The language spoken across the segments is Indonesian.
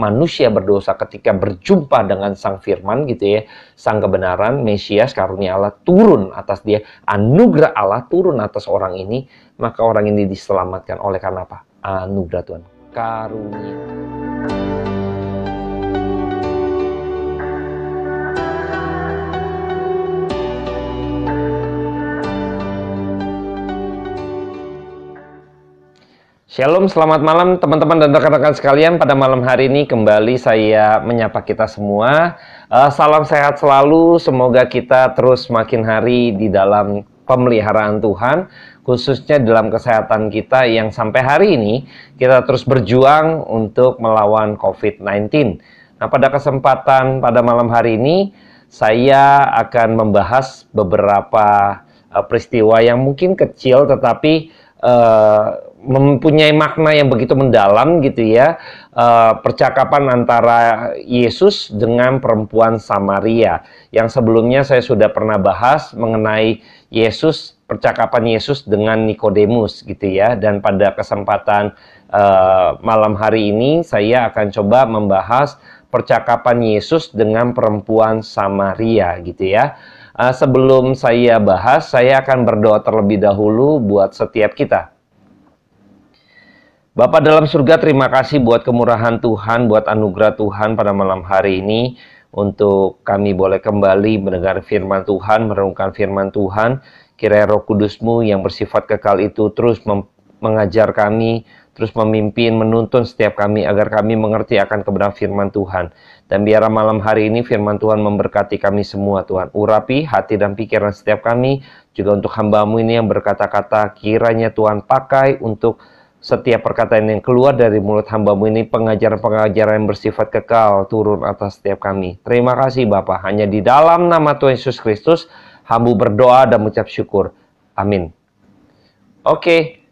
manusia berdosa ketika berjumpa dengan Sang Firman gitu ya, Sang kebenaran, Mesias, karunia Allah turun atas dia, anugerah Allah turun atas orang ini, maka orang ini diselamatkan oleh karena apa? Anugerah Tuhan, karunia. Shalom, selamat malam teman-teman dan rekan-rekan sekalian. Pada malam hari ini kembali saya menyapa kita semua. Salam sehat selalu, semoga kita terus makin hari di dalam pemeliharaan Tuhan, khususnya dalam kesehatan kita yang sampai hari ini kita terus berjuang untuk melawan COVID-19. Nah, pada kesempatan pada malam hari ini saya akan membahas beberapa peristiwa yang mungkin kecil tetapi mempunyai makna yang begitu mendalam gitu ya. Percakapan antara Yesus dengan perempuan Samaria yang sebelumnya saya sudah pernah bahas mengenai Yesus, percakapan Yesus dengan Nikodemus gitu ya. Dan pada kesempatan malam hari ini saya akan coba membahas percakapan Yesus dengan perempuan Samaria gitu ya. Sebelum saya bahas, saya akan berdoa terlebih dahulu buat setiap kita. Bapa dalam surga, terima kasih buat kemurahan Tuhan, buat anugerah Tuhan pada malam hari ini, untuk kami boleh kembali mendengar firman Tuhan, merenungkan firman Tuhan. Kiranya Roh Kudus-Mu yang bersifat kekal itu terus mengajar kami, terus memimpin, menuntun setiap kami agar kami mengerti akan kebenaran firman Tuhan. Dan biarlah malam hari ini firman Tuhan memberkati kami semua Tuhan. Urapi hati dan pikiran setiap kami, juga untuk hamba-Mu ini yang berkata-kata, kiranya Tuhan pakai untuk setiap perkataan yang keluar dari mulut hamba-Mu ini, pengajaran-pengajaran yang bersifat kekal turun atas setiap kami. Terima kasih Bapa, hanya di dalam nama Tuhan Yesus Kristus, hamba berdoa dan mengucap syukur. Amin. Oke,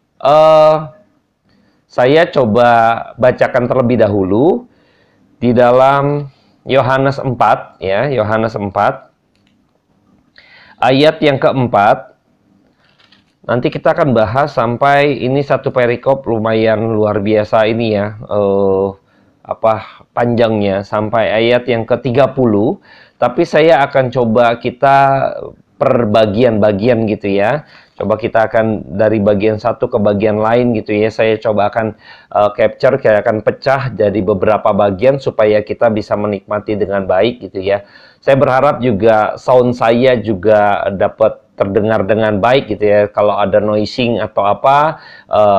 saya coba bacakan terlebih dahulu di dalam Yohanes 4 ya, Yohanes 4 ayat yang keempat. Nanti kita akan bahas sampai ini satu perikop lumayan luar biasa ini ya, panjangnya sampai ayat yang ke-30. Tapi saya akan coba kita per bagian-bagian gitu ya. Coba kita akan dari bagian satu ke bagian lain gitu ya. Saya coba akan capture, saya akan pecah jadi beberapa bagian supaya kita bisa menikmati dengan baik gitu ya. Saya berharap juga sound saya juga dapat terdengar dengan baik gitu ya. Kalau ada noising atau apa,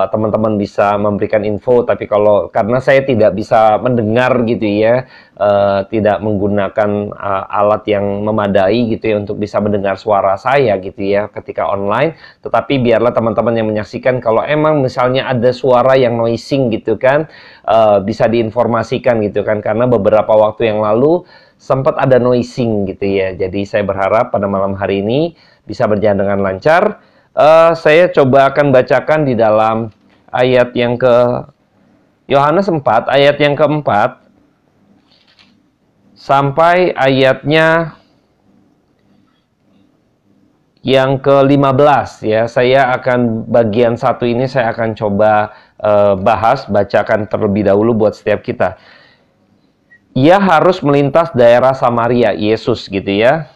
teman-teman bisa memberikan info. Tapi karena saya tidak bisa mendengar gitu ya, tidak menggunakan alat yang memadai gitu ya untuk bisa mendengar suara saya gitu ya ketika online. Tetapi biarlah teman-teman yang menyaksikan, kalau emang misalnya ada suara yang noising gitu kan, bisa diinformasikan gitu kan, karena beberapa waktu yang lalu sempat ada noising gitu ya. Jadi saya berharap pada malam hari ini bisa berjalan dengan lancar. Saya coba akan bacakan di dalam ayat yang ke Yohanes 4 ayat yang keempat sampai ayatnya yang ke-15 ya. Saya akan bagian satu ini saya akan coba bacakan terlebih dahulu buat setiap kita. Ia harus melintas daerah Samaria, Yesus gitu ya.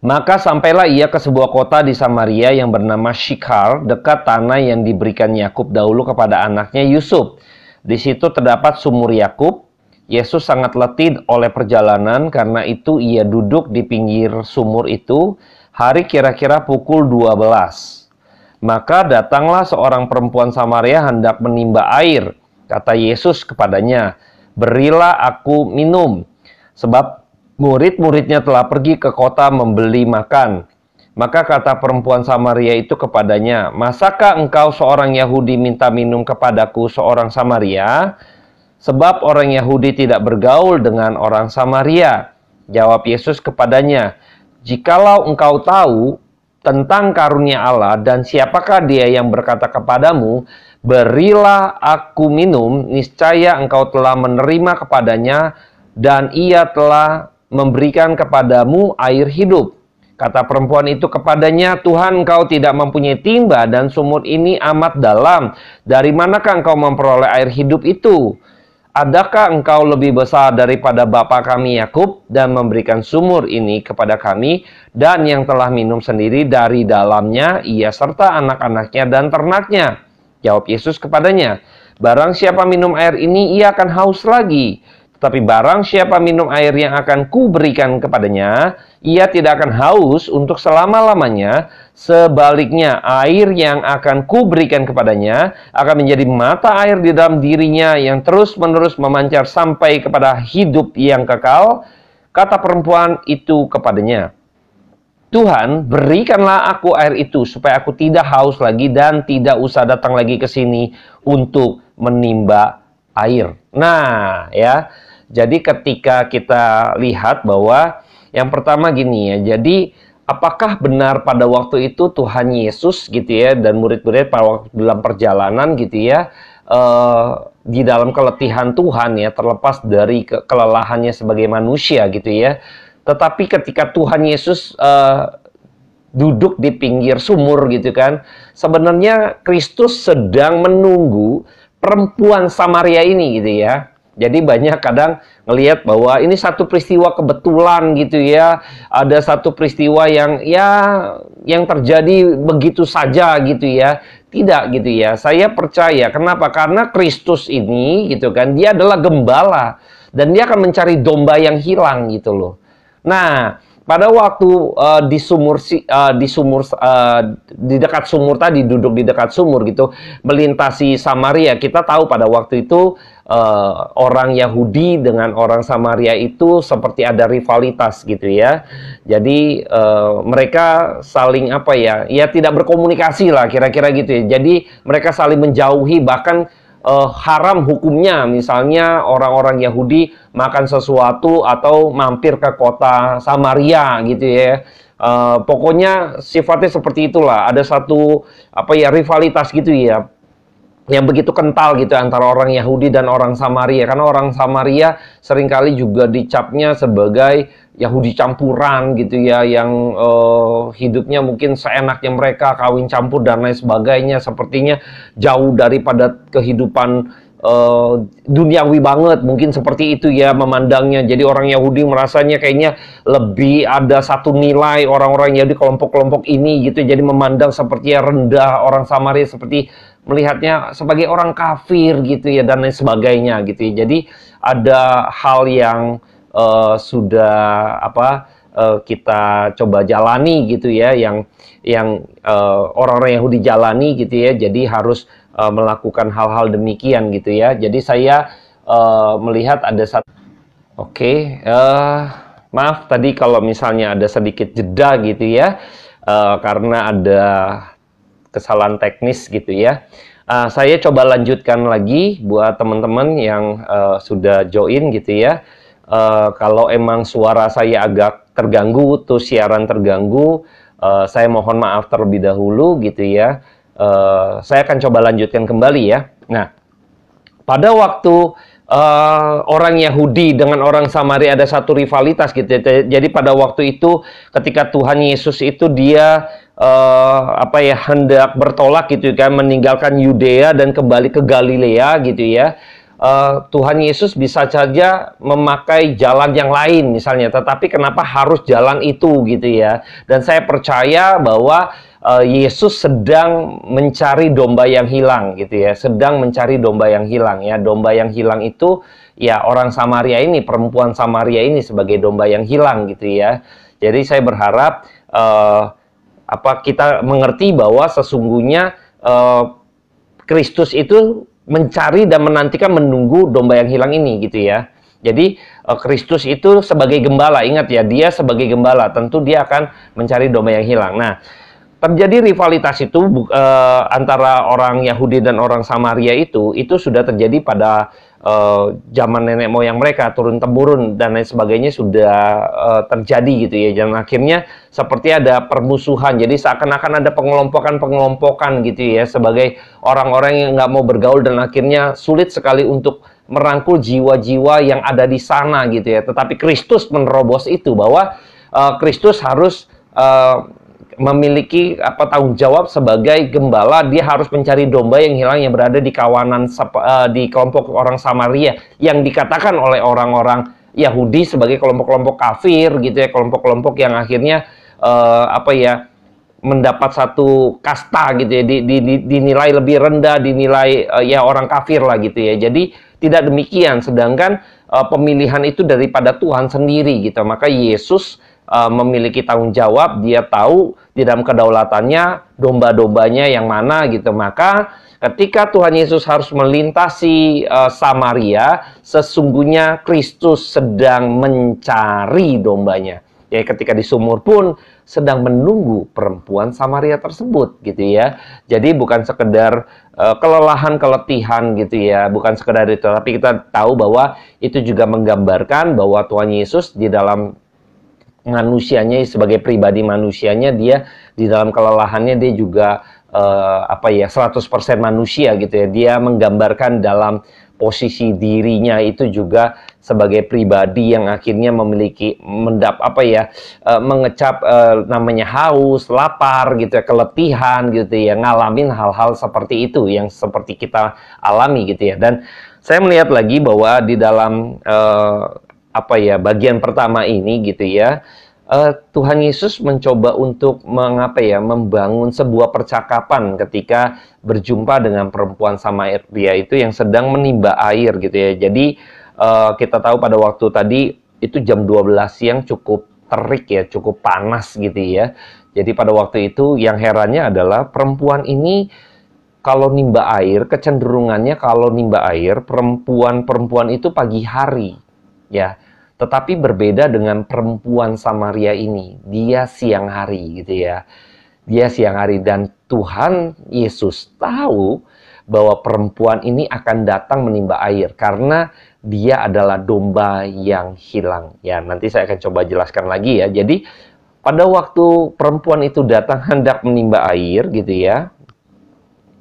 Maka sampailah ia ke sebuah kota di Samaria yang bernama Syikar, dekat tanah yang diberikan Yakub dahulu kepada anaknya Yusuf. Di situ terdapat sumur Yakub. Yesus sangat letih oleh perjalanan, karena itu ia duduk di pinggir sumur itu. Hari kira-kira pukul 12. Maka datanglah seorang perempuan Samaria hendak menimba air. Kata Yesus kepadanya, "Berilah aku minum, sebab murid-muridnya telah pergi ke kota membeli makan." Maka kata perempuan Samaria itu kepadanya, "Masakah engkau seorang Yahudi minta minum kepadaku seorang Samaria? Sebab orang Yahudi tidak bergaul dengan orang Samaria." Jawab Yesus kepadanya, "Jikalau engkau tahu tentang karunia Allah dan siapakah dia yang berkata kepadamu, 'Berilah aku minum,' niscaya engkau telah menerima kepadanya dan ia telah memberikan kepadamu air hidup." Kata perempuan itu kepadanya, "Tuhan, engkau tidak mempunyai timba dan sumur ini amat dalam. Dari manakah engkau memperoleh air hidup itu? adakah engkau lebih besar daripada bapa kami Yakub dan memberikan sumur ini kepada kami dan yang telah minum sendiri dari dalamnya ia serta anak-anaknya dan ternaknya? Jawab Yesus kepadanya, barang siapa minum air ini ia akan haus lagi. Tetapi barang siapa minum air yang akan kuberikan kepadanya, ia tidak akan haus untuk selama-lamanya. Sebaliknya, air yang akan kuberikan kepadanya akan menjadi mata air di dalam dirinya yang terus-menerus memancar sampai kepada hidup yang kekal. Kata perempuan itu kepadanya, Tuhan, berikanlah aku air itu supaya aku tidak haus lagi dan tidak usah datang lagi ke sini untuk menimba air. Nah, ya. Jadi ketika kita lihat bahwa yang pertama gini ya. Jadi apakah benar pada waktu itu Tuhan Yesus gitu ya dan murid-murid pada waktu dalam perjalanan gitu ya di dalam keletihan Tuhan ya, terlepas dari kelelahannya sebagai manusia gitu ya. Tetapi ketika Tuhan Yesus duduk di pinggir sumur gitu kan, sebenarnya Kristus sedang menunggu perempuan Samaria ini gitu ya. Jadi banyak kadang ngelihat bahwa ini satu peristiwa kebetulan gitu ya. Ada satu peristiwa yang terjadi begitu saja gitu ya. Tidak gitu ya. Saya percaya. Kenapa? Karena Kristus ini gitu kan, dia adalah gembala dan dia akan mencari domba yang hilang gitu loh. Nah, pada waktu di dekat sumur tadi, duduk di dekat sumur gitu, melintasi Samaria, kita tahu pada waktu itu orang Yahudi dengan orang Samaria itu seperti ada rivalitas gitu ya. Jadi mereka saling ya tidak berkomunikasi lah kira-kira gitu ya. Jadi mereka saling menjauhi, bahkan haram hukumnya, misalnya orang-orang Yahudi makan sesuatu atau mampir ke kota Samaria gitu ya. Pokoknya sifatnya seperti itulah. Ada satu rivalitas gitu ya, yang begitu kental gitu antara orang Yahudi dan orang Samaria. Karena orang Samaria seringkali juga dicapnya sebagai Yahudi campuran gitu ya, yang hidupnya mungkin seenaknya mereka, kawin campur dan lain sebagainya. Sepertinya jauh daripada kehidupan duniawi banget, mungkin seperti itu ya memandangnya. Jadi orang Yahudi merasanya kayaknya lebih ada satu nilai, orang-orang Yahudi kelompok-kelompok ini gitu, jadi memandang sepertinya rendah orang Samaria, seperti melihatnya sebagai orang kafir gitu ya dan lain sebagainya gitu ya. Jadi ada hal yang sudah kita coba jalani gitu ya, yang orang-orang Yahudi jalani gitu ya. Jadi harus melakukan hal-hal demikian gitu ya. Jadi saya melihat ada satu maaf tadi kalau misalnya ada sedikit jeda gitu ya, karena ada kesalahan teknis gitu ya. Saya coba lanjutkan lagi buat teman-teman yang sudah join gitu ya. Kalau emang suara saya agak terganggu, tuh siaran terganggu, saya mohon maaf terlebih dahulu gitu ya. Saya akan coba lanjutkan kembali ya. Nah, pada waktu orang Yahudi dengan orang Samaria ada satu rivalitas gitu ya. Jadi pada waktu itu ketika Tuhan Yesus itu dia hendak bertolak gitu kan, meninggalkan Yudea dan kembali ke Galilea gitu ya. Tuhan Yesus bisa saja memakai jalan yang lain misalnya, tetapi kenapa harus jalan itu gitu ya. Dan saya percaya bahwa Yesus sedang mencari domba yang hilang gitu ya, sedang mencari domba yang hilang ya. Domba yang hilang itu ya orang Samaria ini, perempuan Samaria ini sebagai domba yang hilang gitu ya. Jadi saya berharap kita mengerti bahwa sesungguhnya Kristus itu mencari dan menantikan, menunggu domba yang hilang ini gitu ya. Jadi Kristus itu sebagai gembala, ingat ya, dia sebagai gembala, tentu dia akan mencari domba yang hilang. Nah, terjadi rivalitas itu antara orang Yahudi dan orang Samaria itu sudah terjadi pada zaman nenek moyang mereka, turun-temurun dan lain sebagainya sudah terjadi gitu ya. Dan akhirnya seperti ada permusuhan, jadi seakan-akan ada pengelompokan gitu ya, sebagai orang-orang yang nggak mau bergaul dan akhirnya sulit sekali untuk merangkul jiwa-jiwa yang ada di sana gitu ya. Tetapi Kristus menerobos itu, bahwa Kristus harus memiliki tanggung jawab sebagai gembala. Dia harus mencari domba yang hilang yang berada di kawanan di kelompok orang Samaria yang dikatakan oleh orang-orang Yahudi sebagai kelompok-kelompok kafir gitu ya, kelompok-kelompok yang akhirnya mendapat satu kasta gitu ya, dinilai lebih rendah, dinilai ya orang kafir lah gitu ya. Jadi tidak demikian, sedangkan pemilihan itu daripada Tuhan sendiri gitu. Maka Yesus memiliki tanggung jawab, dia tahu di dalam kedaulatannya domba-dombanya yang mana gitu. Maka ketika Tuhan Yesus harus melintasi Samaria, sesungguhnya Kristus sedang mencari dombanya. Ya, ketika di sumur pun sedang menunggu perempuan Samaria tersebut gitu ya. Jadi bukan sekedar kelelahan, keletihan gitu ya, bukan sekedar itu, tapi kita tahu bahwa itu juga menggambarkan bahwa Tuhan Yesus di dalam manusianya, sebagai pribadi manusianya, dia di dalam kelelahannya dia juga 100% manusia gitu ya. Dia menggambarkan dalam posisi dirinya itu juga sebagai pribadi yang akhirnya memiliki mengecap namanya haus, lapar gitu ya, keletihan gitu ya, ngalamin hal-hal seperti itu yang seperti kita alami gitu ya. Dan saya melihat lagi bahwa di dalam bagian pertama ini gitu ya, Tuhan Yesus mencoba untuk membangun sebuah percakapan ketika berjumpa dengan perempuan Samaria itu yang sedang menimba air gitu ya. Jadi kita tahu pada waktu tadi itu jam 12 siang, cukup terik ya, cukup panas gitu ya. Jadi pada waktu itu yang herannya adalah perempuan ini kalau nimba air, kecenderungannya kalau nimba air, perempuan itu pagi hari ya. Tetapi berbeda dengan perempuan Samaria ini. Dia siang hari gitu ya. Dia siang hari, dan Tuhan Yesus tahu bahwa perempuan ini akan datang menimba air karena dia adalah domba yang hilang. Ya, nanti saya akan coba jelaskan lagi ya. Jadi pada waktu perempuan itu datang hendak menimba air gitu ya.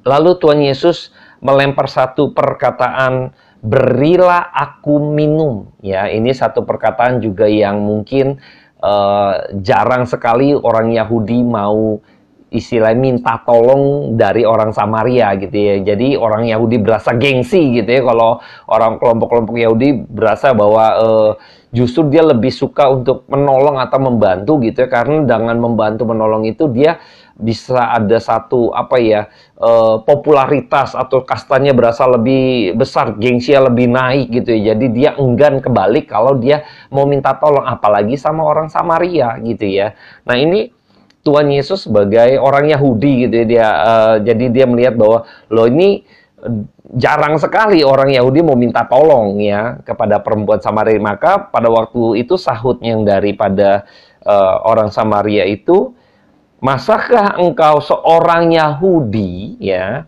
Lalu Tuhan Yesus melempar satu perkataan, berilah aku minum. Ya, ini satu perkataan juga yang mungkin jarang sekali orang Yahudi mau istilahnya minta tolong dari orang Samaria gitu ya. Jadi orang Yahudi berasa gengsi gitu ya, kalau orang kelompok-kelompok Yahudi berasa bahwa justru dia lebih suka untuk menolong atau membantu gitu ya, karena dengan membantu menolong itu dia bisa ada satu popularitas atau kastanya berasa lebih besar, gengsinya lebih naik gitu ya. Jadi dia enggan kebalik kalau dia mau minta tolong, apalagi sama orang Samaria gitu ya. Nah, ini Tuhan Yesus sebagai orang Yahudi gitu ya, jadi dia melihat bahwa loh, ini jarang sekali orang Yahudi mau minta tolong ya kepada perempuan Samaria. Maka pada waktu itu sahutnya yang daripada orang Samaria itu, masakah engkau seorang Yahudi ya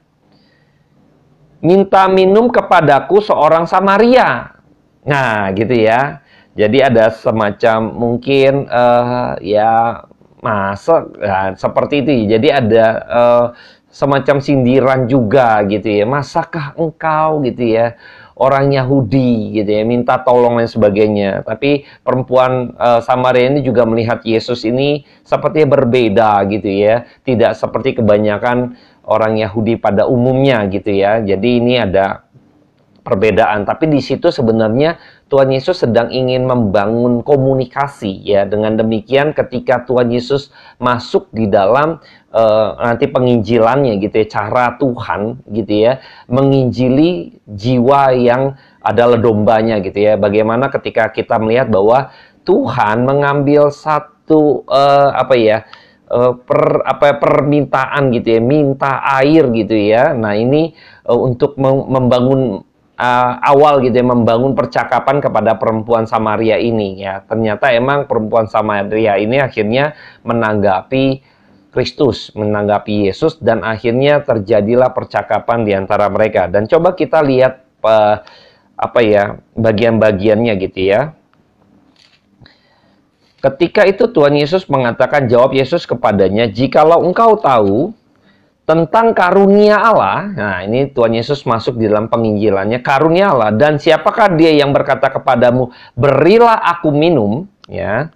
minta minum kepadaku seorang Samaria? Nah gitu ya. Jadi ada semacam mungkin seperti itu. Jadi ada semacam sindiran juga gitu ya. Masakah engkau gitu ya, orang Yahudi gitu ya, minta tolong dan sebagainya. Tapi perempuan Samaria ini juga melihat Yesus ini sepertinya berbeda gitu ya. Tidak seperti kebanyakan orang Yahudi pada umumnya gitu ya. Jadi ini ada perbedaan, tapi di situ sebenarnya Tuhan Yesus sedang ingin membangun komunikasi ya. Dengan demikian ketika Tuhan Yesus masuk di dalam nanti penginjilannya gitu ya, cara Tuhan gitu ya menginjili jiwa yang adalah dombanya gitu ya. Bagaimana ketika kita melihat bahwa Tuhan mengambil satu permintaan gitu ya, minta air gitu ya. Nah ini untuk membangun awal gitu ya, membangun percakapan kepada perempuan Samaria ini ya. Ternyata emang perempuan Samaria ini akhirnya menanggapi Kristus, menanggapi Yesus, dan akhirnya terjadilah percakapan di antara mereka. Dan coba kita lihat bagian-bagiannya gitu ya. Ketika itu Tuhan Yesus mengatakan, jawab Yesus kepadanya, jikalau engkau tahu tentang karunia Allah. Nah, ini Tuhan Yesus masuk di dalam penginjilannya, karunia Allah, dan siapakah dia yang berkata kepadamu, berilah aku minum, ya.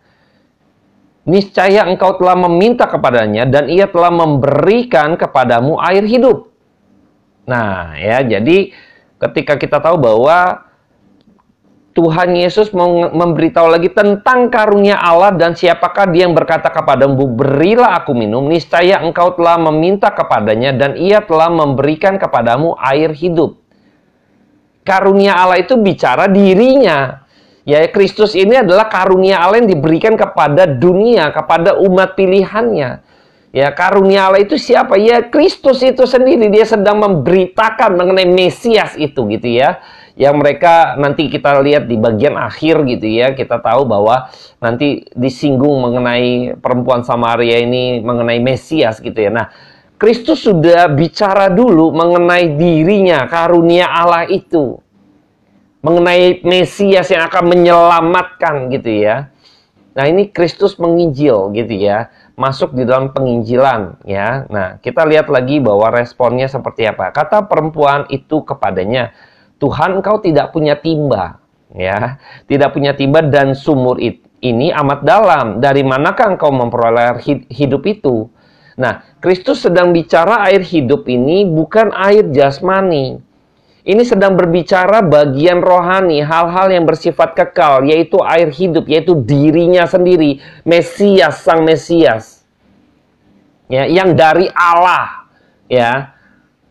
niscaya engkau telah meminta kepadanya dan ia telah memberikan kepadamu air hidup. Nah, ya, jadi ketika kita tahu bahwa Tuhan Yesus mau memberitahu lagi tentang karunia Allah dan siapakah dia yang berkata kepadamu, berilah aku minum, niscaya engkau telah meminta kepadanya dan ia telah memberikan kepadamu air hidup. Karunia Allah itu bicara dirinya. Ya, Kristus ini adalah karunia Allah yang diberikan kepada dunia, kepada umat pilihannya. Ya, karunia Allah itu siapa? Ya, Kristus itu sendiri. Dia sedang memberitakan mengenai Mesias itu gitu ya. Yang mereka nanti kita lihat di bagian akhir gitu ya, kita tahu bahwa nanti disinggung mengenai perempuan Samaria ini, mengenai Mesias gitu ya. Nah, Kristus sudah bicara dulu mengenai dirinya, karunia Allah itu, mengenai Mesias yang akan menyelamatkan gitu ya. Nah, ini Kristus menginjil gitu ya, masuk di dalam penginjilan ya. Nah, kita lihat lagi bahwa responnya seperti apa. Kata perempuan itu kepadanya, Tuhan, engkau tidak punya timba, ya, tidak punya timba dan sumur ini amat dalam. Dari manakah engkau memperoleh hidup itu? Nah, Kristus sedang bicara air hidup ini bukan air jasmani. Ini sedang berbicara bagian rohani, hal-hal yang bersifat kekal, yaitu air hidup, yaitu dirinya sendiri, Mesias, Sang Mesias, ya, yang dari Allah, ya.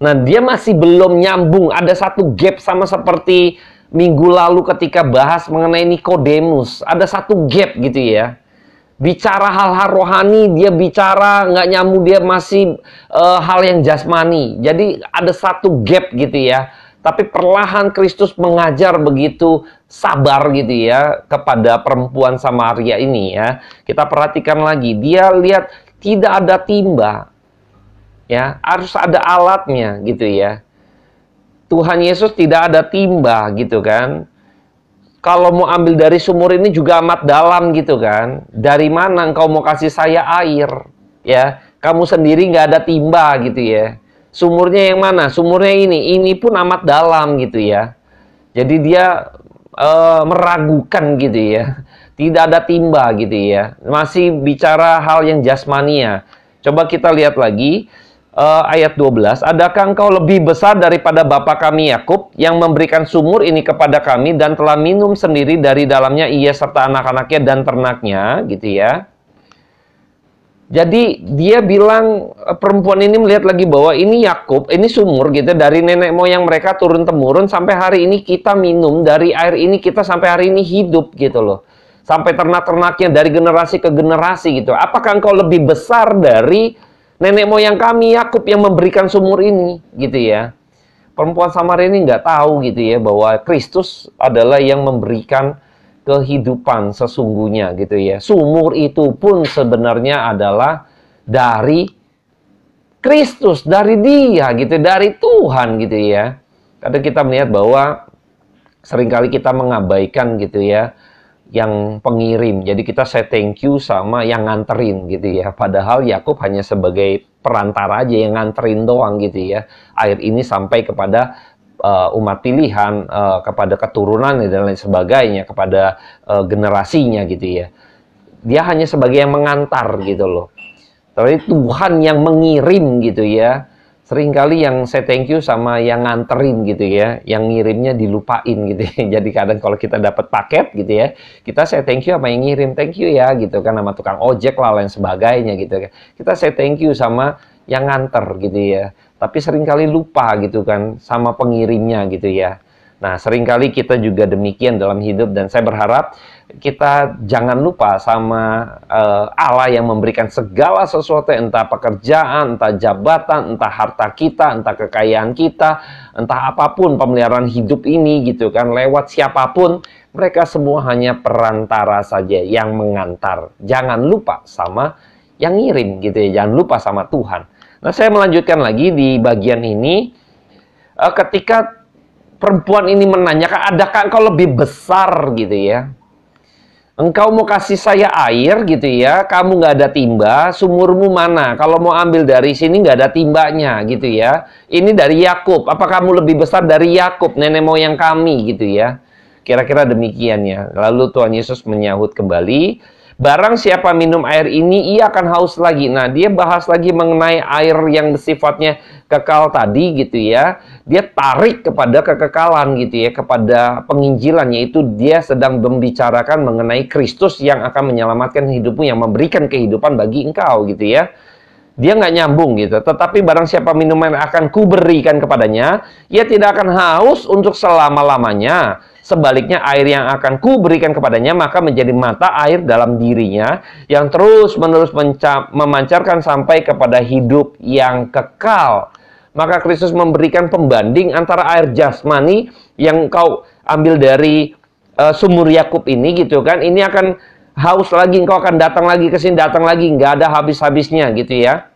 Nah, dia masih belum nyambung. Ada satu gap sama seperti minggu lalu ketika bahas mengenai Nikodemus. Ada satu gap gitu ya. Bicara hal-hal rohani, dia bicara nggak nyambung, dia masih hal yang jasmani. Jadi ada satu gap gitu ya. Tapi perlahan Kristus mengajar begitu sabar gitu ya kepada perempuan Samaria ini ya. Kita perhatikan lagi, dia lihat tidak ada timba. Ya, harus ada alatnya gitu ya. Tuhan Yesus tidak ada timba gitu kan. Kalau mau ambil dari sumur ini juga amat dalam gitu kan. Dari mana engkau mau kasih saya air? Ya, kamu sendiri nggak ada timba gitu ya. Sumurnya yang mana? Sumurnya ini pun amat dalam gitu ya. Jadi dia meragukan gitu ya. Tidak ada timba gitu ya. Masih bicara hal yang jasmania. Coba kita lihat lagi. Ayat 12, adakah engkau lebih besar daripada bapa kami Yakub yang memberikan sumur ini kepada kami dan telah minum sendiri dari dalamnya ia serta anak-anaknya dan ternaknya gitu ya. Jadi dia bilang, perempuan ini melihat lagi bahwa ini Yakub, ini sumur gitu, dari nenek moyang mereka turun-temurun sampai hari ini kita minum dari air ini, kita sampai hari ini hidup gitu loh. Sampai ternak-ternaknya dari generasi ke generasi gitu. Apakah engkau lebih besar dari nenek moyang kami Yakub yang memberikan sumur ini gitu ya. Perempuan Samaria ini nggak tahu gitu ya bahwa Kristus adalah yang memberikan kehidupan sesungguhnya gitu ya. Sumur itu pun sebenarnya adalah dari Kristus, dari Dia gitu, dari Tuhan gitu ya. Kadang kita melihat bahwa seringkali kita mengabaikan gitu ya yang pengirim. Jadi kita say thank you sama yang nganterin gitu ya. Padahal Yakub hanya sebagai perantara aja yang nganterin doang gitu ya. Air ini sampai kepada umat pilihan, kepada keturunan dan lain sebagainya, kepada generasinya gitu ya. Dia hanya sebagai yang mengantar gitu loh. Tapi Tuhan yang mengirim gitu ya. Seringkali yang saya thank you sama yang nganterin gitu ya, yang ngirimnya dilupain gitu ya. Jadi kadang kalau kita dapat paket gitu ya, kita saya thank you sama yang ngirim, thank you ya gitu kan, sama tukang ojek lah lain sebagainya gitu kan. Kita saya thank you sama yang nganter gitu ya. Tapi seringkali lupa gitu kan sama pengirimnya gitu ya. Nah, seringkali kita juga demikian dalam hidup dan saya berharap kita jangan lupa sama Allah yang memberikan segala sesuatu, entah pekerjaan, entah jabatan, entah harta kita, entah kekayaan kita, entah apapun pemeliharaan hidup ini gitu kan, lewat siapapun, mereka semua hanya perantara saja yang mengantar. Jangan lupa sama yang ngirim gitu ya, jangan lupa sama Tuhan. Nah, saya melanjutkan lagi di bagian ini, ketika perempuan ini menanyakan, adakah engkau lebih besar gitu ya? Engkau mau kasih saya air gitu ya, kamu nggak ada timba, sumurmu mana? Kalau mau ambil dari sini nggak ada timbanya gitu ya. Ini dari Yakub, apa kamu lebih besar dari Yakub, nenek moyang kami gitu ya. Kira-kira demikian ya. Lalu Tuhan Yesus menyahut kembali, Barang siapa minum air ini, ia akan haus lagi. Nah, dia bahas lagi mengenai air yang sifatnya kekal tadi gitu ya. Dia tarik kepada kekekalan gitu ya, kepada penginjilan, yaitu dia sedang membicarakan mengenai Kristus yang akan menyelamatkan hidupmu, yang memberikan kehidupan bagi engkau gitu ya. Dia nggak nyambung gitu. Tetapi barang siapa minuman akan kuberikan kepadanya, ia tidak akan haus untuk selama-lamanya. Sebaliknya air yang akan kuberikan kepadanya maka menjadi mata air dalam dirinya yang terus-menerus memancarkan sampai kepada hidup yang kekal. Maka Kristus memberikan pembanding antara air jasmani yang kau ambil dari sumur Yakub ini gitu kan. Ini akan haus lagi, engkau akan datang lagi ke sini, datang lagi, nggak ada habis-habisnya gitu ya.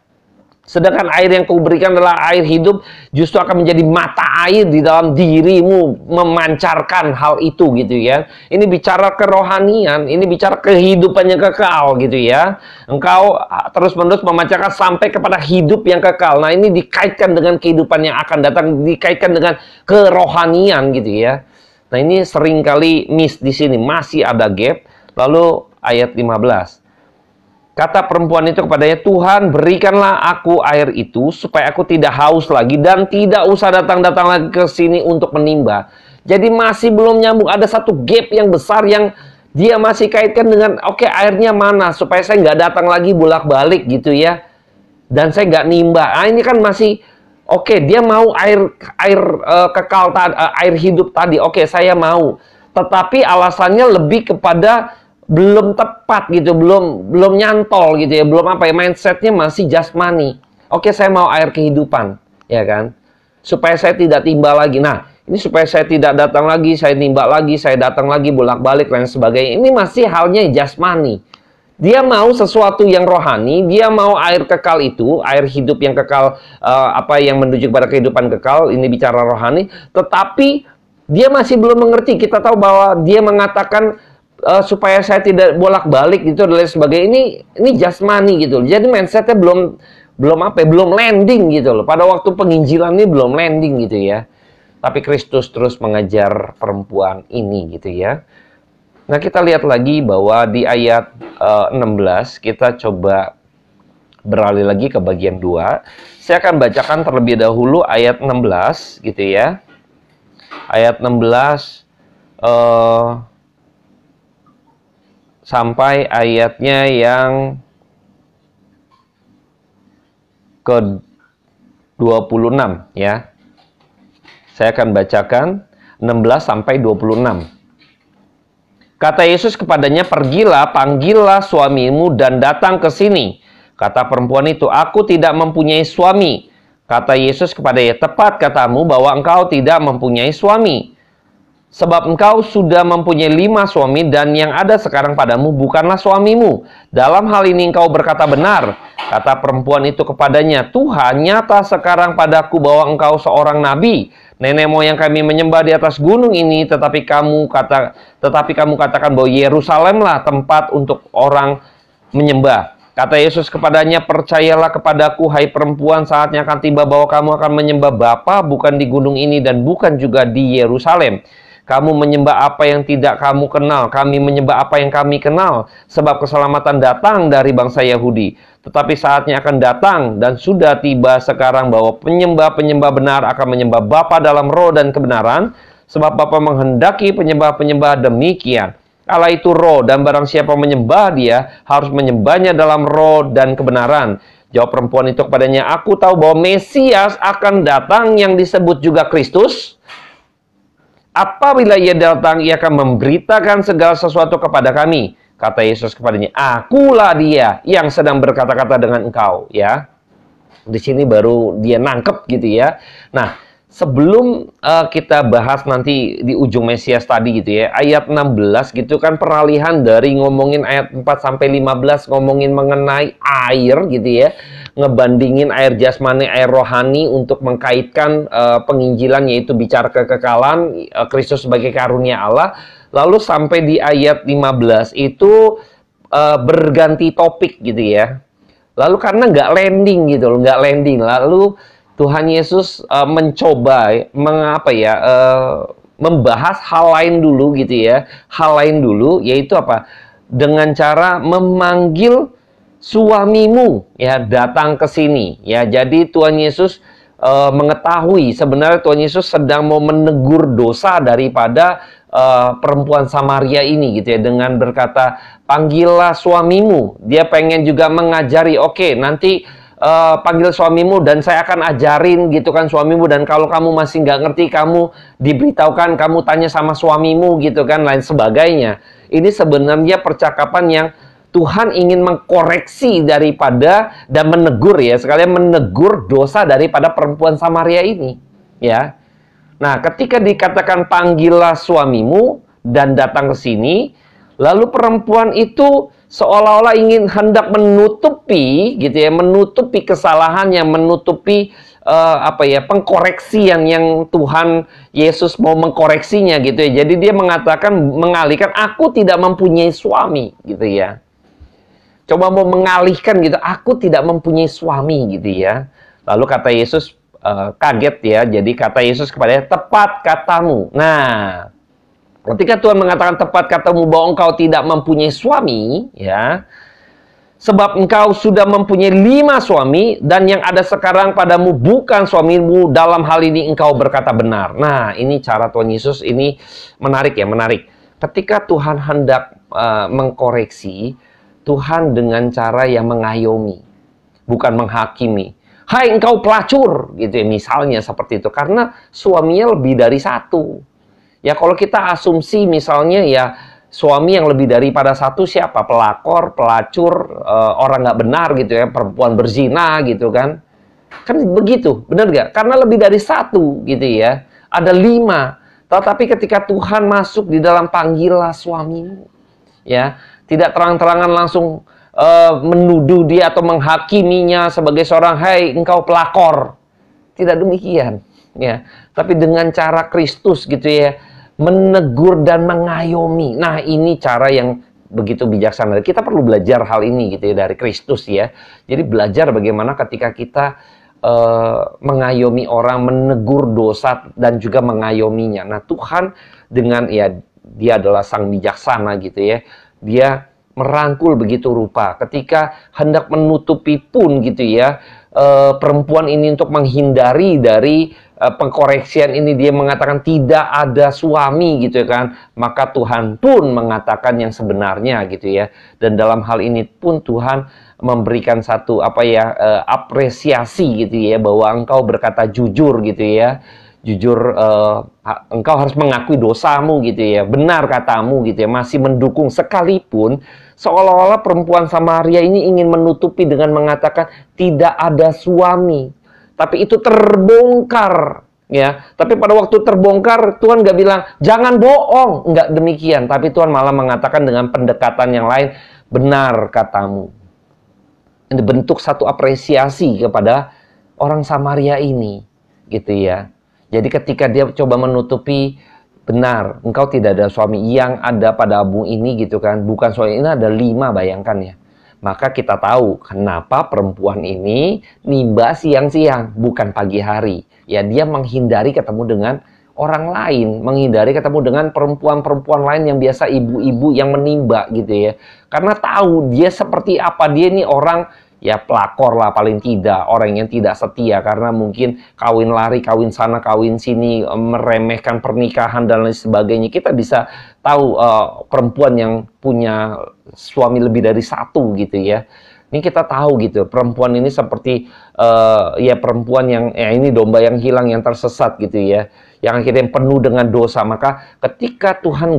Sedangkan air yang kau berikan adalah air hidup, justru akan menjadi mata air di dalam dirimu, memancarkan hal itu gitu ya. Ini bicara kerohanian, ini bicara kehidupan yang kekal gitu ya. Engkau terus-menerus memancarkan sampai kepada hidup yang kekal. Nah, ini dikaitkan dengan kehidupan yang akan datang, dikaitkan dengan kerohanian gitu ya. Nah, ini seringkali miss di sini, masih ada gap. Lalu ayat 15. Kata perempuan itu kepadanya, Tuhan berikanlah aku air itu supaya aku tidak haus lagi dan tidak usah datang-datang lagi ke sini untuk menimba. Jadi masih belum nyambung, ada satu gap yang besar yang dia masih kaitkan dengan oke, airnya mana supaya saya nggak datang lagi bolak-balik gitu ya. Dan saya nggak nimba. Nah, ini kan masih oke, dia mau air kekal air hidup tadi. Oke, saya mau. Tetapi alasannya lebih kepada belum tepat gitu, belum nyantol gitu ya, belum apa ya, mindsetnya masih jasmani. Oke, saya mau air kehidupan, ya kan, supaya saya tidak timba lagi. Nah, ini supaya saya tidak datang lagi, saya timba lagi, saya datang lagi, bolak-balik dan sebagainya. Ini masih halnya jasmani. Dia mau sesuatu yang rohani, dia mau air kekal itu, air hidup yang kekal, apa yang menuju kepada kehidupan kekal. Ini bicara rohani, tetapi dia masih belum mengerti. Kita tahu bahwa dia mengatakan supaya saya tidak bolak-balik gitu dan lain sebagainya. Ini jasmani gitu. Jadi mindsetnya belum landing gitu loh. Pada waktu penginjilan ini belum landing gitu ya. Tapi Kristus terus mengajar perempuan ini gitu ya. Nah, kita lihat lagi bahwa di ayat 16 kita coba beralih lagi ke bagian 2. Saya akan bacakan terlebih dahulu ayat 16 gitu ya. Ayat 16 sampai ayatnya yang ke-26 ya. Saya akan bacakan 16 sampai 26. Kata Yesus kepadanya, pergilah, panggillah suamimu dan datang ke sini. Kata perempuan itu, aku tidak mempunyai suami. Kata Yesus kepadanya, tepat katamu bahwa engkau tidak mempunyai suami. Sebab engkau sudah mempunyai 5 suami dan yang ada sekarang padamu bukanlah suamimu. Dalam hal ini engkau berkata benar. Kata perempuan itu kepadanya, Tuhan, nyata sekarang padaku bahwa engkau seorang nabi. Nenek moyang kami menyembah di atas gunung ini, tetapi kamu katakan bahwa Yerusalemlah tempat untuk orang menyembah. Kata Yesus kepadanya, percayalah kepadaku, hai perempuan, saatnya akan tiba bahwa kamu akan menyembah Bapa bukan di gunung ini dan bukan juga di Yerusalem. Kamu menyembah apa yang tidak kamu kenal, kami menyembah apa yang kami kenal, sebab keselamatan datang dari bangsa Yahudi. Tetapi saatnya akan datang dan sudah tiba sekarang bahwa penyembah-penyembah benar akan menyembah Bapa dalam roh dan kebenaran, sebab Bapa menghendaki penyembah-penyembah demikian. Allah itu roh, dan barang siapa menyembah dia harus menyembahnya dalam roh dan kebenaran. Jawab perempuan itu kepadanya, aku tahu bahwa Mesias akan datang yang disebut juga Kristus. Apabila ia datang, ia akan memberitakan segala sesuatu kepada kami. Kata Yesus kepadanya, akulah dia yang sedang berkata-kata dengan engkau. Ya, di sini baru dia nangkep gitu ya. Nah, sebelum kita bahas nanti di ujung Mesias tadi gitu ya, ayat 16 gitu kan peralihan dari ngomongin ayat 4 sampai 15 ngomongin mengenai air gitu ya. Ngebandingin air jasmani, air rohani untuk mengkaitkan penginjilan, yaitu bicara kekekalan, Kristus sebagai karunia Allah. Lalu sampai di ayat 15 itu berganti topik gitu ya. Lalu karena nggak landing gitu loh, nggak landing. Lalu Tuhan Yesus mencoba membahas hal lain dulu gitu ya. Hal lain dulu yaitu apa? dengan cara memanggil suamimu ya datang ke sini ya. Jadi Tuhan Yesus mengetahui sebenarnya Tuhan Yesus sedang mau menegur dosa daripada perempuan Samaria ini gitu ya, dengan berkata panggillah suamimu. Dia pengen juga mengajari, oke, nanti panggil suamimu dan saya akan ajarin gitu kan suamimu, dan kalau kamu masih nggak ngerti kamu diberitahukan, kamu tanya sama suamimu gitu kan, lain sebagainya. Ini sebenarnya percakapan yang Tuhan ingin mengkoreksi daripada dan menegur ya, sekalian menegur dosa daripada perempuan Samaria ini ya. Nah, ketika dikatakan panggillah suamimu dan datang ke sini, lalu perempuan itu seolah-olah ingin hendak menutupi gitu ya, menutupi kesalahannya, menutupi pengkoreksian yang Tuhan Yesus mau mengkoreksinya gitu ya. Jadi dia mengatakan, mengalihkan, aku tidak mempunyai suami gitu ya. Coba mau mengalihkan gitu, aku tidak mempunyai suami gitu ya. Lalu kata Yesus kaget ya, jadi kata Yesus kepadanya, tepat katamu. Nah, ketika Tuhan mengatakan tepat katamu bahwa engkau tidak mempunyai suami ya, sebab engkau sudah mempunyai 5 suami dan yang ada sekarang padamu bukan suamimu, dalam hal ini engkau berkata benar. Nah, ini cara Tuhan Yesus ini menarik ya, menarik. Ketika Tuhan hendak mengkoreksi, Tuhan dengan cara yang mengayomi, bukan menghakimi. Hai engkau pelacur gitu ya, misalnya seperti itu, karena suaminya lebih dari 1 ya. Kalau kita asumsi misalnya ya suami yang lebih daripada 1 siapa? Pelakor, pelacur, orang nggak benar gitu ya, perempuan berzina gitu kan begitu, benar nggak? Karena lebih dari 1 gitu ya, ada 5. Tetapi ketika Tuhan masuk di dalam panggillah suamimu ya, tidak terang-terangan langsung menuduh dia atau menghakiminya sebagai seorang, hai engkau pelakor. Tidak demikian ya, tapi dengan cara Kristus gitu ya, menegur dan mengayomi. Nah, ini cara yang begitu bijaksana. Kita perlu belajar hal ini gitu ya dari Kristus ya. Jadi belajar bagaimana ketika kita mengayomi orang, menegur dosa dan juga mengayominya. Nah, Tuhan dengan ya, dia adalah sang bijaksana gitu ya. Dia merangkul begitu rupa ketika hendak menutupi pun gitu ya, perempuan ini untuk menghindari dari pengkoreksian ini, dia mengatakan tidak ada suami gitu ya kan, maka Tuhan pun mengatakan yang sebenarnya gitu ya. Dan dalam hal ini pun Tuhan memberikan satu apresiasi gitu ya, bahwa engkau berkata jujur gitu ya, jujur, engkau harus mengakui dosamu gitu ya, benar katamu gitu ya, masih mendukung, sekalipun seolah-olah perempuan Samaria ini ingin menutupi dengan mengatakan tidak ada suami. Tapi itu terbongkar ya. Tapi pada waktu terbongkar, Tuhan nggak bilang jangan bohong, nggak demikian. Tapi Tuhan malah mengatakan dengan pendekatan yang lain, benar katamu. Ini bentuk satu apresiasi kepada orang Samaria ini gitu ya. Jadi ketika dia coba menutupi, benar, engkau tidak ada suami, yang ada padamu ini gitu kan, bukan suami, ini ada 5, bayangkan ya. Maka kita tahu kenapa perempuan ini nimba siang-siang, bukan pagi hari. Ya, dia menghindari ketemu dengan orang lain, menghindari ketemu dengan perempuan-perempuan lain yang biasa ibu-ibu yang menimba gitu ya. Karena tahu dia seperti apa, dia ini orang ya pelakor lah paling tidak, orang yang tidak setia karena mungkin kawin lari, kawin sana, kawin sini, meremehkan pernikahan dan lain sebagainya. Kita bisa tahu perempuan yang punya suami lebih dari 1 gitu ya. Ini kita tahu gitu, perempuan ini seperti ya perempuan yang ya ini domba yang hilang, yang tersesat gitu ya, yang akhirnya penuh dengan dosa. Maka ketika Tuhan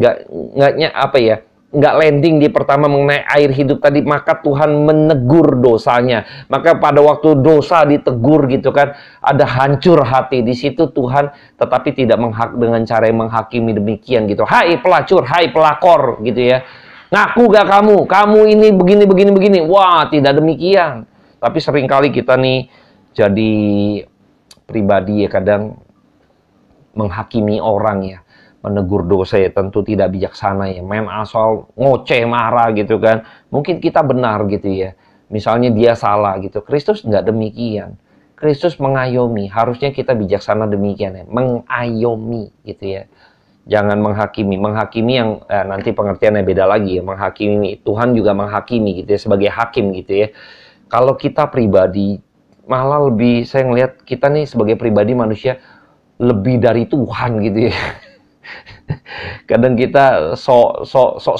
nggak landing di pertama mengenai air hidup tadi, maka Tuhan menegur dosanya. Maka pada waktu dosa ditegur gitu kan, ada hancur hati di situ Tuhan, tetapi tidak dengan cara yang menghakimi demikian gitu. Hai pelacur, hai pelakor gitu ya. Ngaku gak kamu ini begini. Wah, tidak demikian. Tapi seringkali kita nih jadi pribadi ya kadang menghakimi orang ya, menegur dosa ya, tentu tidak bijaksana ya, main asal ngoceh marah gitu kan. Mungkin kita benar gitu ya, misalnya dia salah gitu. Kristus nggak demikian. Kristus mengayomi, harusnya kita bijaksana demikian ya, mengayomi gitu ya. Jangan menghakimi. Menghakimi yang nanti pengertiannya beda lagi ya. Menghakimi, Tuhan juga menghakimi gitu ya, sebagai hakim gitu ya. Kalau kita pribadi, malah lebih saya ngelihat kita nih sebagai pribadi manusia lebih dari Tuhan gitu ya. Kadang kita sok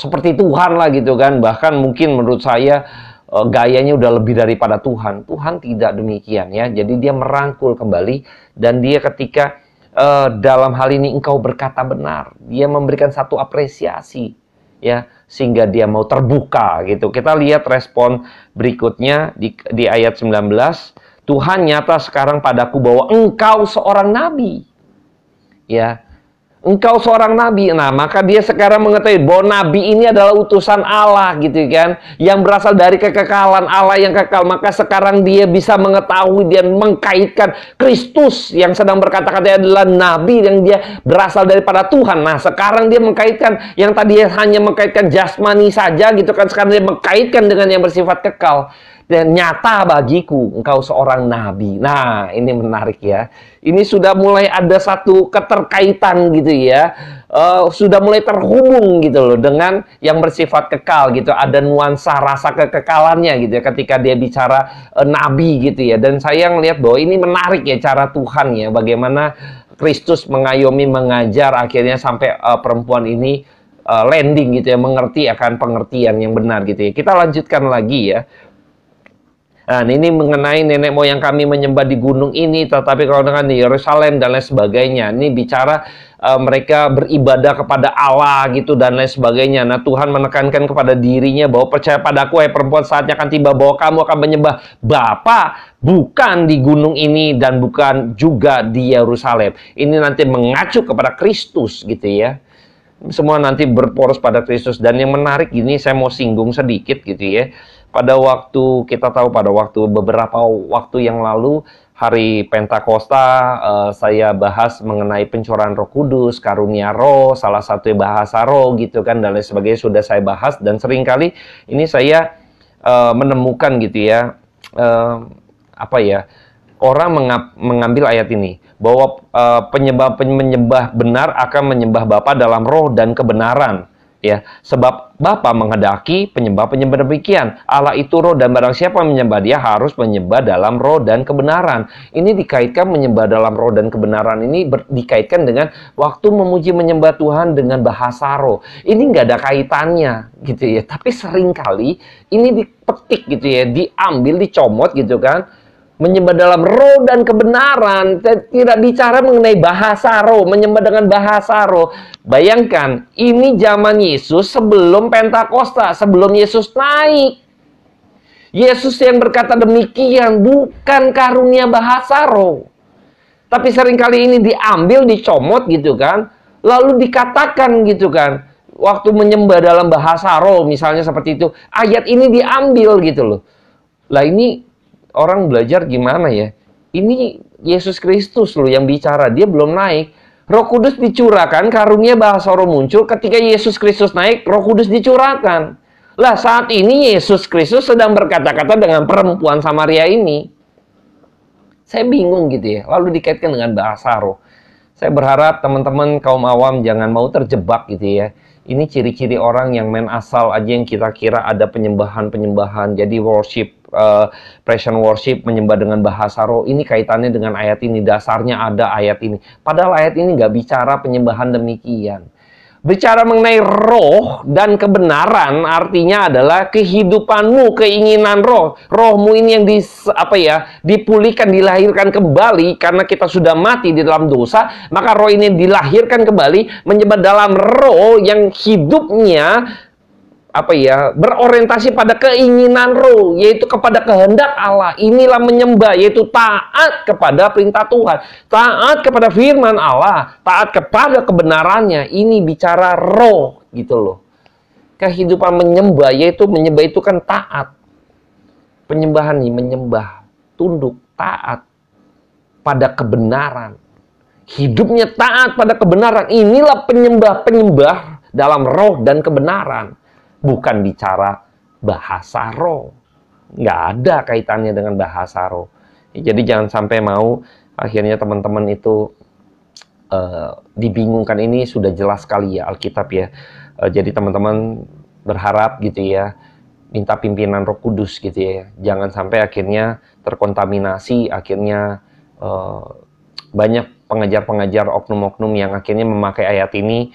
seperti Tuhan lah gitu kan. Bahkan mungkin menurut saya gayanya udah lebih daripada Tuhan. Tuhan tidak demikian ya. Jadi dia merangkul kembali, dan dia ketika dalam hal ini engkau berkata benar, dia memberikan satu apresiasi ya, sehingga dia mau terbuka gitu. Kita lihat respon berikutnya di ayat 19. Tuhan nyata sekarang padaku bahwa engkau seorang nabi. Ya, engkau seorang nabi. Nah, maka dia sekarang mengetahui bahwa nabi ini adalah utusan Allah gitu kan, yang berasal dari kekekalan Allah yang kekal. Maka sekarang dia bisa mengetahui dan mengkaitkan Kristus yang sedang berkata-kata adalah nabi yang dia berasal daripada Tuhan. Nah, sekarang dia mengkaitkan yang tadi hanya mengkaitkan jasmani saja gitu kan, sekarang dia mengkaitkan dengan yang bersifat kekal. Dan nyata bagiku engkau seorang nabi. Nah, ini menarik ya. Ini sudah mulai ada satu keterkaitan gitu ya. Sudah mulai terhubung gitu loh dengan yang bersifat kekal gitu. Ada nuansa rasa kekekalannya gitu ya ketika dia bicara nabi gitu ya. Dan saya ngelihat bahwa ini menarik ya cara Tuhan ya. Bagaimana Kristus mengayomi, mengajar, akhirnya sampai perempuan ini landing gitu ya. Mengerti akan pengertian yang benar gitu ya. Kita lanjutkan lagi ya. Nah, ini mengenai nenek moyang kami menyembah di gunung ini, tetapi kalau dengan di Yerusalem dan lain sebagainya. Ini bicara mereka beribadah kepada Allah gitu dan lain sebagainya. Nah, Tuhan menekankan kepada dirinya bahwa percaya padaku, hai perempuan, saatnya akan tiba bahwa kamu akan menyembah Bapa bukan di gunung ini dan bukan juga di Yerusalem. Ini nanti mengacu kepada Kristus gitu ya. Semua nanti berporos pada Kristus. Dan yang menarik ini saya mau singgung sedikit gitu ya. Pada waktu, kita tahu pada waktu beberapa waktu yang lalu, hari Pentakosta, saya bahas mengenai pencurahan Roh Kudus, karunia Roh, salah satu bahasa Roh gitu kan, dan lain sebagainya sudah saya bahas. Dan seringkali ini saya menemukan gitu ya, orang mengambil ayat ini bahwa penyembah benar akan menyembah Bapa dalam roh dan kebenaran. Ya, sebab Bapa menghendaki penyembah demikian. Allah itu roh, dan barang siapa menyembah dia harus menyembah dalam roh dan kebenaran. Ini dikaitkan menyembah dalam roh dan kebenaran ini dikaitkan dengan waktu memuji menyembah Tuhan dengan bahasa roh. Ini nggak ada kaitannya gitu ya. Tapi seringkali ini dipetik gitu ya, diambil, dicomot gitu kan. Menyembah dalam roh dan kebenaran, tidak bicara mengenai bahasa roh, menyembah dengan bahasa roh. Bayangkan, ini zaman Yesus sebelum Pentakosta, sebelum Yesus naik. Yesus yang berkata demikian, bukan karunia bahasa roh. Tapi seringkali ini diambil, dicomot gitu kan, lalu dikatakan gitu kan, waktu menyembah dalam bahasa roh, misalnya seperti itu, ayat ini diambil gitu loh. Lah ini orang belajar gimana ya? Ini Yesus Kristus loh yang bicara, dia belum naik. Roh Kudus dicurahkan, karunia bahasa roh muncul ketika Yesus Kristus naik, Roh Kudus dicurahkan. Lah saat ini Yesus Kristus sedang berkata-kata dengan perempuan Samaria ini. Saya bingung gitu ya, lalu dikaitkan dengan bahasa roh. Saya berharap teman-teman kaum awam jangan mau terjebak gitu ya. Ini ciri-ciri orang yang main asal aja, yang kita kira ada penyembahan-penyembahan. Jadi worship, present worship, menyembah dengan bahasa roh. Ini kaitannya dengan ayat ini, dasarnya ada ayat ini. Padahal ayat ini nggak bicara penyembahan demikian. Bicara mengenai roh dan kebenaran, artinya adalah kehidupanmu, keinginan roh. Rohmu ini yang dipulihkan, dilahirkan kembali karena kita sudah mati di dalam dosa. Maka roh ini dilahirkan kembali, menyembah dalam roh yang hidupnya berorientasi pada keinginan roh, yaitu kepada kehendak Allah. Inilah menyembah, yaitu taat kepada perintah Tuhan, taat kepada firman Allah, taat kepada kebenarannya. Ini bicara roh gitu loh. Kehidupan menyembah, yaitu menyembah itu kan taat. Penyembahan ini menyembah, tunduk, taat pada kebenaran. Hidupnya taat pada kebenaran. Inilah penyembah dalam roh dan kebenaran. Bukan bicara bahasa roh. Nggak ada kaitannya dengan bahasa roh. Jadi jangan sampai mau akhirnya teman-teman itu dibingungkan ini sudah jelas sekali ya Alkitab ya. Jadi teman-teman berharap gitu ya, minta pimpinan Roh Kudus gitu ya. Jangan sampai akhirnya terkontaminasi, akhirnya banyak pengajar-pengajar oknum-oknum yang akhirnya memakai ayat ini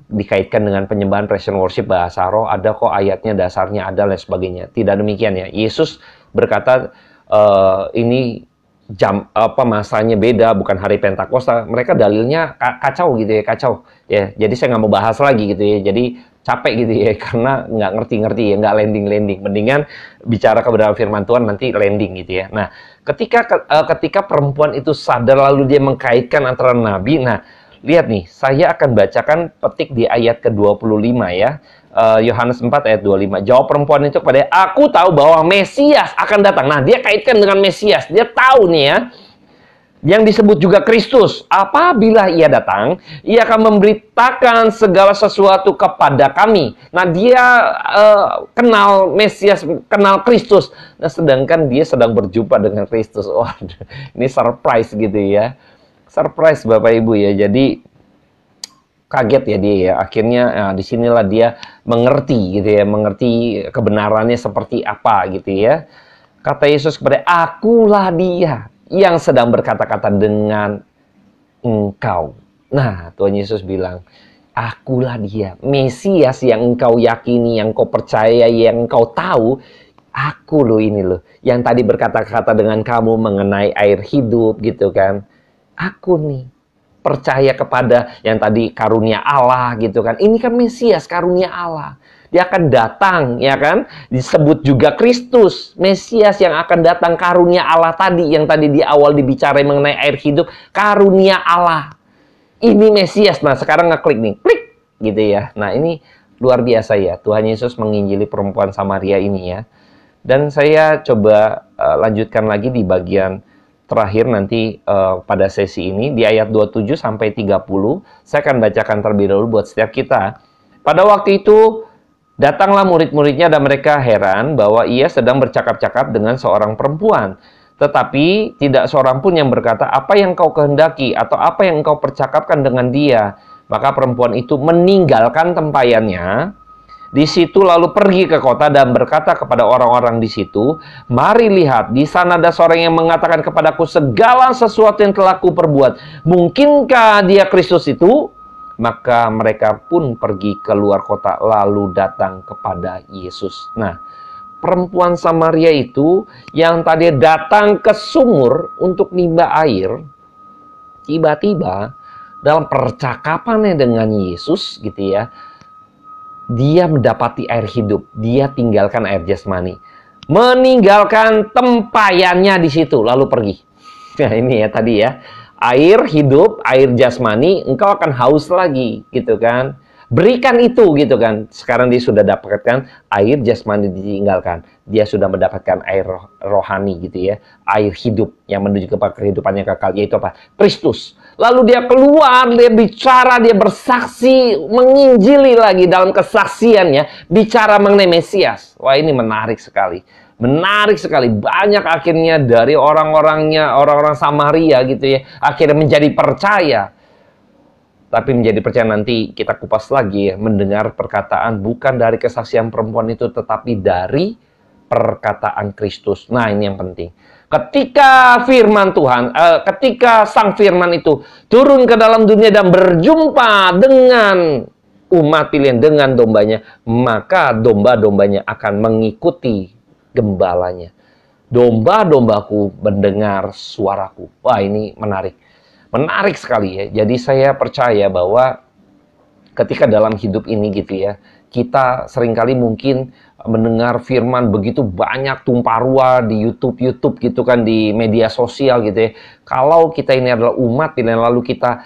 dikaitkan dengan penyembahan praise and worship bahasa roh, ada kok ayatnya, dasarnya ada, dan sebagainya. Tidak demikian ya. Yesus berkata ini masanya beda, bukan hari Pentakosta. Mereka dalilnya kacau gitu ya, kacau ya. Jadi saya nggak mau bahas lagi gitu ya. Jadi capek gitu ya, karena nggak ngerti-ngerti ya, nggak landing-landing. Mendingan bicara kebenaran firman Tuhan, nanti landing gitu ya. Nah, ketika perempuan itu sadar lalu dia mengkaitkan antara nabi, nah lihat nih, saya akan bacakan petik di ayat ke-25 ya. Yohanes 4 ayat 25. Jawab perempuan itu kepada, aku tahu bahwa Mesias akan datang. Nah, dia kaitkan dengan Mesias. Dia tahu nih ya, yang disebut juga Kristus. Apabila ia datang, ia akan memberitakan segala sesuatu kepada kami. Nah, dia kenal Mesias, kenal Kristus. Nah, sedangkan dia sedang berjumpa dengan Kristus. Wah, ini surprise gitu ya. Surprise Bapak Ibu ya. Jadi kaget ya dia ya. Akhirnya disinilah dia mengerti gitu ya, mengerti kebenarannya seperti apa gitu ya. Kata Yesus kepada, akulah dia yang sedang berkata-kata dengan engkau. Nah, Tuhan Yesus bilang, akulah dia, Mesias yang engkau yakini, yang kau percaya, yang engkau tahu. Aku loh ini loh, yang tadi berkata-kata dengan kamu mengenai air hidup gitu kan. Aku nih percaya kepada yang tadi karunia Allah gitu kan. Ini kan Mesias, karunia Allah. Dia akan datang, ya kan? Disebut juga Kristus, Mesias yang akan datang, karunia Allah tadi, yang tadi di awal dibicarai mengenai air hidup, karunia Allah. Ini Mesias. Nah, sekarang ngeklik nih, klik gitu ya. Nah, ini luar biasa ya. Tuhan Yesus menginjili perempuan Samaria ini ya. Dan saya coba lanjutkan lagi di bagian terakhir nanti pada sesi ini di ayat 27 sampai 30. Saya akan bacakan terlebih dahulu buat setiap kita. Pada waktu itu datanglah murid-muridnya dan mereka heran bahwa ia sedang bercakap-cakap dengan seorang perempuan. Tetapi tidak seorang pun yang berkata, apa yang kau kehendaki atau apa yang kau percakapkan dengan dia. Maka perempuan itu meninggalkan tempayannya di situ lalu pergi ke kota dan berkata kepada orang-orang di situ, mari lihat, di sana ada seorang yang mengatakan kepadaku segala sesuatu yang telah kuperbuat. Mungkinkah dia Kristus itu? Maka mereka pun pergi keluar kota lalu datang kepada Yesus. Nah, perempuan Samaria itu yang tadi datang ke sumur untuk nimba air, tiba-tiba dalam percakapannya dengan Yesus gitu ya, dia mendapati air hidup. Dia tinggalkan air jasmani, meninggalkan tempayannya di situ, lalu pergi. Nah, ini ya tadi ya, air hidup, air jasmani, engkau akan haus lagi, gitu kan. Berikan itu, gitu kan. Sekarang dia sudah dapatkan air jasmani, ditinggalkan. Dia sudah mendapatkan air rohani, gitu ya. Air hidup yang menuju kepada kehidupan yang kekal, yaitu apa? Kristus. Lalu dia keluar, dia bicara, dia bersaksi, menginjili lagi dalam kesaksiannya, bicara mengenai Mesias. Wah, ini menarik sekali. Menarik sekali. Banyak akhirnya dari orang-orangnya, orang-orang Samaria gitu ya, akhirnya menjadi percaya. Tapi menjadi percaya nanti kita kupas lagi ya, mendengar perkataan bukan dari kesaksian perempuan itu, tetapi dari perkataan Kristus. Nah, ini yang penting. Ketika firman Tuhan, ketika sang firman itu turun ke dalam dunia dan berjumpa dengan umat pilihan, dengan dombanya, maka domba-dombanya akan mengikuti gembalanya. Domba-dombaku mendengar suaraku. Wah, ini menarik. Menarik sekali ya. Jadi saya percaya bahwa ketika dalam hidup ini gitu ya, kita seringkali mungkin mendengar firman begitu banyak tumpah ruah di YouTube gitu kan, di media sosial gitu ya. Kalau kita ini adalah umat dan lalu kita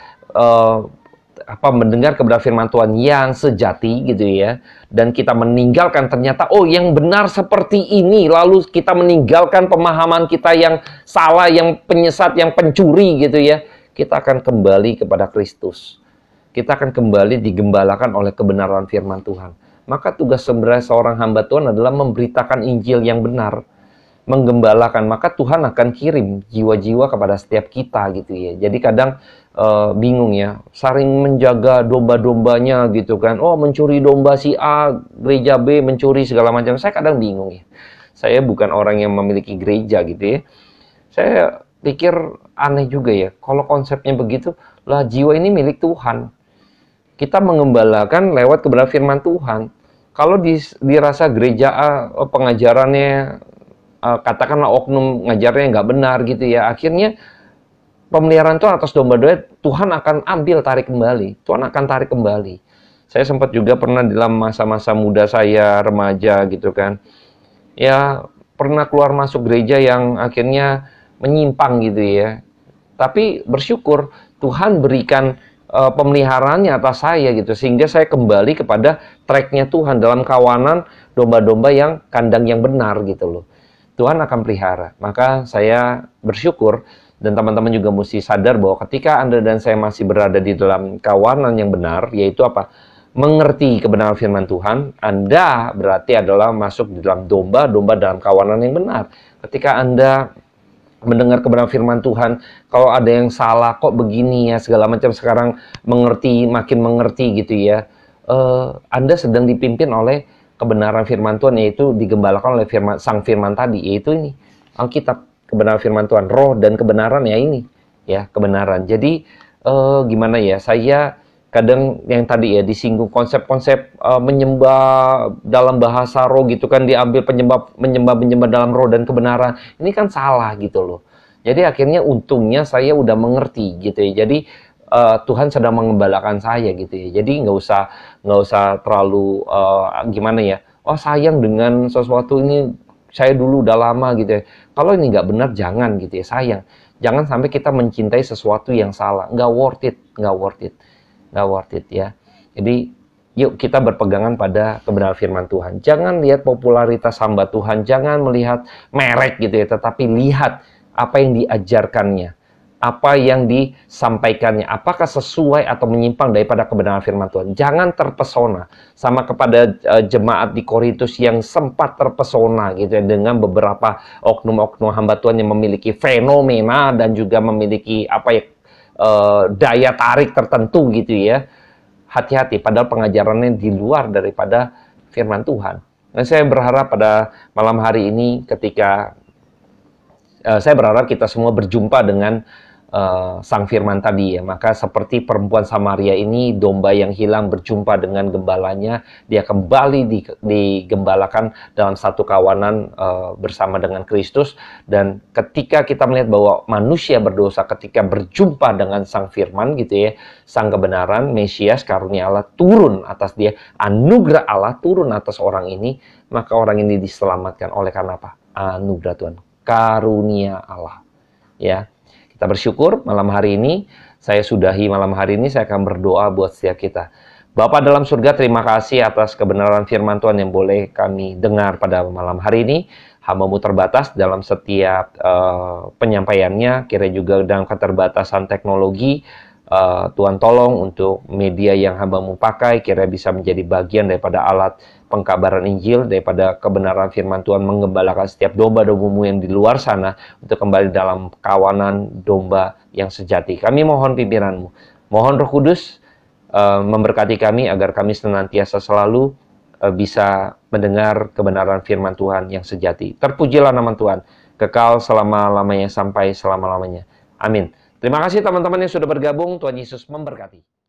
mendengar kebenaran firman Tuhan yang sejati gitu ya, dan kita meninggalkan ternyata yang benar seperti ini, lalu kita meninggalkan pemahaman kita yang salah, yang penyesat, yang pencuri gitu ya, kita akan kembali kepada Kristus. Kita akan kembali digembalakan oleh kebenaran firman Tuhan. Maka tugas sebenarnya seorang hamba Tuhan adalah memberitakan Injil yang benar. menggembalakan, maka Tuhan akan kirim jiwa-jiwa kepada setiap kita gitu ya. Jadi kadang bingung ya, saling menjaga domba-dombanya gitu kan. Oh, mencuri domba si A, gereja B mencuri segala macam. Saya kadang bingung ya. Saya bukan orang yang memiliki gereja gitu ya. Saya pikir aneh juga ya, kalau konsepnya begitu, lah jiwa ini milik Tuhan. Kita mengembalakan lewat kebenaran firman Tuhan. Kalau dirasa gereja A, pengajarannya, katakanlah oknum ngajarnya nggak benar gitu ya, akhirnya pemeliharaan Tuhan atas domba-domba, Tuhan akan ambil, tarik kembali. Tuhan akan tarik kembali. Saya sempat juga pernah dalam masa-masa muda saya, remaja gitu kan, ya pernah keluar masuk gereja yang akhirnya menyimpang gitu ya. Tapi bersyukur Tuhan berikan pemeliharaannya atas saya gitu, sehingga saya kembali kepada tracknya Tuhan dalam kawanan domba-domba yang kandang yang benar gitu loh. Tuhan akan pelihara. Maka saya bersyukur, dan teman-teman juga mesti sadar bahwa ketika Anda dan saya masih berada di dalam kawanan yang benar, yaitu apa? Mengerti kebenaran firman Tuhan, Anda berarti adalah masuk di dalam domba-domba dalam kawanan yang benar. Ketika Anda mendengar kebenaran firman Tuhan, kalau ada yang salah kok begini ya, segala macam, sekarang mengerti, makin mengerti gitu ya, Anda sedang dipimpin oleh kebenaran firman Tuhan, yaitu digembalakan oleh sang firman tadi, yaitu ini, Alkitab, kebenaran firman Tuhan, roh dan kebenaran ya ini, ya kebenaran. Jadi gimana ya, saya kadang yang tadi ya disinggung konsep-konsep menyembah dalam bahasa roh gitu kan, diambil menyembah dalam roh dan kebenaran, ini kan salah gitu loh. Jadi akhirnya untungnya saya udah mengerti gitu ya. Jadi Tuhan sedang mengembalakan saya gitu ya. Jadi nggak usah terlalu gimana ya, oh sayang dengan sesuatu ini, saya dulu udah lama gitu ya. Kalau ini nggak benar, jangan gitu ya, sayang. Jangan sampai kita mencintai sesuatu yang salah. Nggak worth it ya. Jadi yuk kita berpegangan pada kebenaran firman Tuhan. Jangan lihat popularitas hamba Tuhan, jangan melihat merek gitu ya, tetapi lihat apa yang diajarkannya, apa yang disampaikannya, apakah sesuai atau menyimpang daripada kebenaran firman Tuhan. Jangan terpesona, sama kepada jemaat di Korintus yang sempat terpesona gitu ya, dengan beberapa oknum-oknum hamba Tuhan yang memiliki fenomena dan juga memiliki daya tarik tertentu gitu ya. Hati-hati, padahal pengajarannya di luar daripada firman Tuhan. Dan saya berharap pada malam hari ini, ketika saya berharap kita semua berjumpa dengan sang firman tadi ya, maka seperti perempuan Samaria ini, domba yang hilang berjumpa dengan gembalanya, dia kembali digembalakan dalam satu kawanan bersama dengan Kristus. Dan ketika kita melihat bahwa manusia berdosa, ketika berjumpa dengan sang firman gitu ya, sang kebenaran, Mesias, karunia Allah turun atas dia, anugerah Allah turun atas orang ini, maka orang ini diselamatkan oleh karena apa? Anugerah Tuhan, karunia Allah ya. Kita bersyukur malam hari ini, saya sudahi malam hari ini, saya akan berdoa buat setiap kita. Bapa dalam surga, terima kasih atas kebenaran firman Tuhan yang boleh kami dengar pada malam hari ini. Hamba-Mu terbatas dalam setiap penyampaiannya, kira juga dalam keterbatasan teknologi. Tuhan tolong untuk media yang hamba-Mu pakai, kira bisa menjadi bagian daripada alat pengkabaran Injil, daripada kebenaran firman Tuhan, menggembalakan setiap domba-domba-Mu yang di luar sana untuk kembali dalam kawanan domba yang sejati. Kami mohon pimpinan-Mu, mohon Roh Kudus memberkati kami agar kami senantiasa selalu bisa mendengar kebenaran firman Tuhan yang sejati. Terpujilah nama Tuhan, kekal selama-lamanya sampai selama-lamanya. Amin. Terima kasih teman-teman yang sudah bergabung. Tuhan Yesus memberkati.